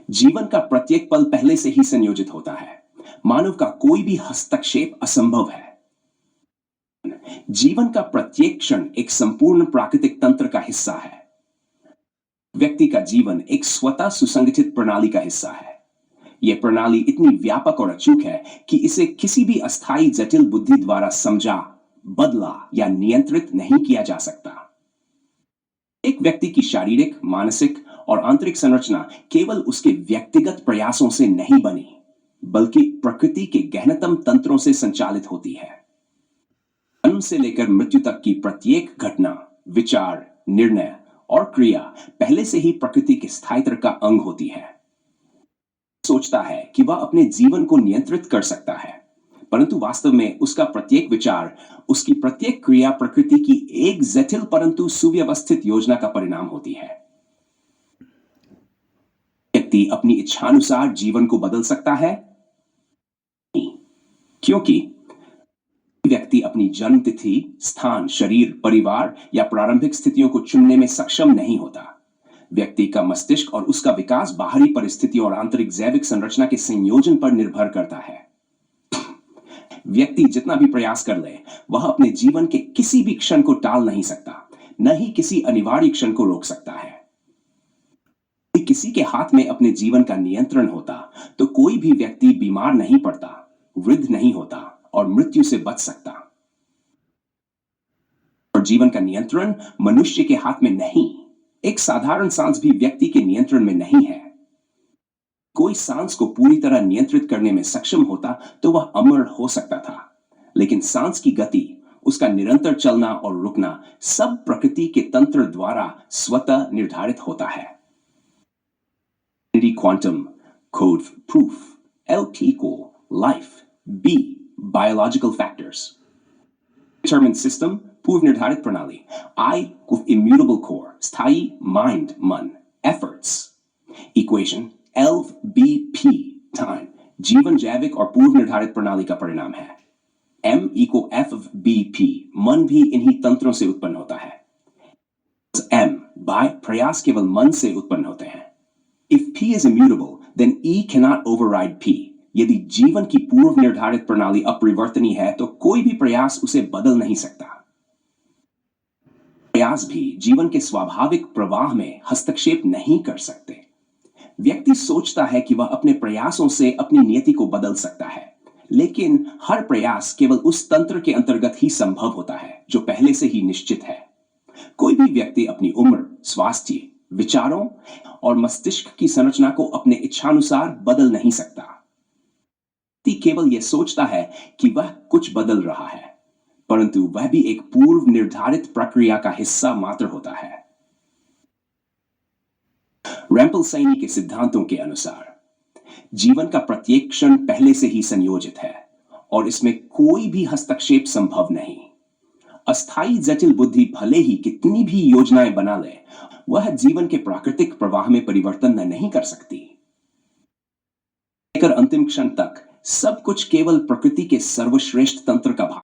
जीवन का प्रत्येक पल पहले से ही संयोजित होता है। मानव का कोई भी हस्तक्षेप असंभव है। जीवन का प्रत्येक क्षण एक संपूर्ण प्राकृतिक तंत्र का हिस्सा है। व्यक्ति का जीवन एक स्वतः सुसंगठित प्रणाली का हिस्सा है। यह प्रणाली इतनी व्यापक और अचूक है कि इसे किसी भी अस्थायी जटिल बुद्धि द्वारा समझा, बदला या नियंत्रित नहीं किया जा सकता। एक व्यक्ति की शारीरिक, मानसिक और आंतरिक संरचना केवल उसके व्यक्तिगत प्रयासों से नहीं बनी, बल्कि प्रकृति के गहनतम तंत्रों से संचालित होती है। जन्म से लेकर मृत्यु तक की प्रत्येक घटना, विचार, निर्णय और क्रिया पहले से ही प्रकृति के स्थायित्व का अंग होती है। सोचता है कि वह अपने जीवन को नियंत्रित कर सकता है, परंतु वास्तव में उसका प्रत्येक विचार, उसकी प्रत्येक क्रिया प्रकृति की एक जटिल परंतु सुव्यवस्थित योजना का परिणाम होती है। व्यक्ति अपनी इच्छानुसार जीवन को बदल सकता है, क्योंकि व्यक्ति अपनी जन्म तिथि, स्थान, शरीर, परिवार या प्रारंभिक स्थितियों को चुनने में सक्षम नहीं होता। व्यक्ति का मस्तिष्क और उसका विकास बाहरी परिस्थितियों और आंतरिक जैविक संरचना के संयोजन पर निर्भर करता है। व्यक्ति जितना भी प्रयास कर ले, वह अपने जीवन के किसी भी क्षण को टाल नहीं सकता, न ही किसी अनिवार्य क्षण को रोक सकता है। यदि किसी के हाथ में अपने जीवन का नियंत्रण होता, तो कोई भी व्यक्ति बीमार नहीं पड़ता, वृद्ध नहीं होता और मृत्यु से बच सकता। और जीवन का नियंत्रण मनुष्य के हाथ में नहीं, एक साधारण सांस भी व्यक्ति के नियंत्रण में नहीं है। कोई सांस को पूरी तरह नियंत्रित करने में सक्षम होता तो वह अमर हो सकता था, लेकिन सांस की गति, उसका निरंतर चलना और रुकना सब प्रकृति के तंत्र द्वारा स्वतः निर्धारित होता है। क्वांटम कोड प्रूफ, LT को life, B biological factors, determined system पूर्व निर्धारित प्रणाली, I को इम्यूटेबल कोर स्थायी माइंड मन, एफर्ट्स, इक्वेशन LVP टाइम जीवन जैविक और पूर्व निर्धारित प्रणाली का परिणाम है। M को FBP मन भी इन्हीं तंत्रों से उत्पन्न होता है। M बाय प्रयास केवल मन से उत्पन्न होते हैं। If P is immutable, then E cannot override P. यदि जीवन की पूर्व निर्धारित प्रणाली अपरिवर्तनीय है, तो कोई भी प्रयास उसे बदल नहीं सकता। प्रयास भी जीवन के स्वाभाविक प्रवाह में हस्तक्षेप नहीं कर सकते। व्यक्ति सोचता है कि वह अपने प्रयासों से अपनी नियति को बदल सकता है, लेकिन हर प्रयास केवल उस तंत्र के अंतर्गत ही संभव होता है जो पहले से ही निश्चित है। कोई भी व्यक्ति अपनी उम्र, स्वास्थ्य, विचारों और मस्तिष्क की संरचना को अपने इच्छानुसार बदल नहीं सकता। व्यक्ति केवल यह सोचता है कि वह कुछ बदल रहा है, परंतु वह भी एक पूर्व निर्धारित प्रक्रिया का हिस्सा मात्र होता है। रैम्पल-सैनी के सिद्धांतों के अनुसार जीवन का प्रत्येक क्षण पहले से ही संयोजित है और इसमें कोई भी हस्तक्षेप संभव नहीं। अस्थायी जटिल बुद्धि भले ही कितनी भी योजनाएं बना ले, वह जीवन के प्राकृतिक प्रवाह में परिवर्तन नहीं कर सकती। लेकर अंतिम क्षण तक सब कुछ केवल प्रकृति के सर्वश्रेष्ठ तंत्र का भाग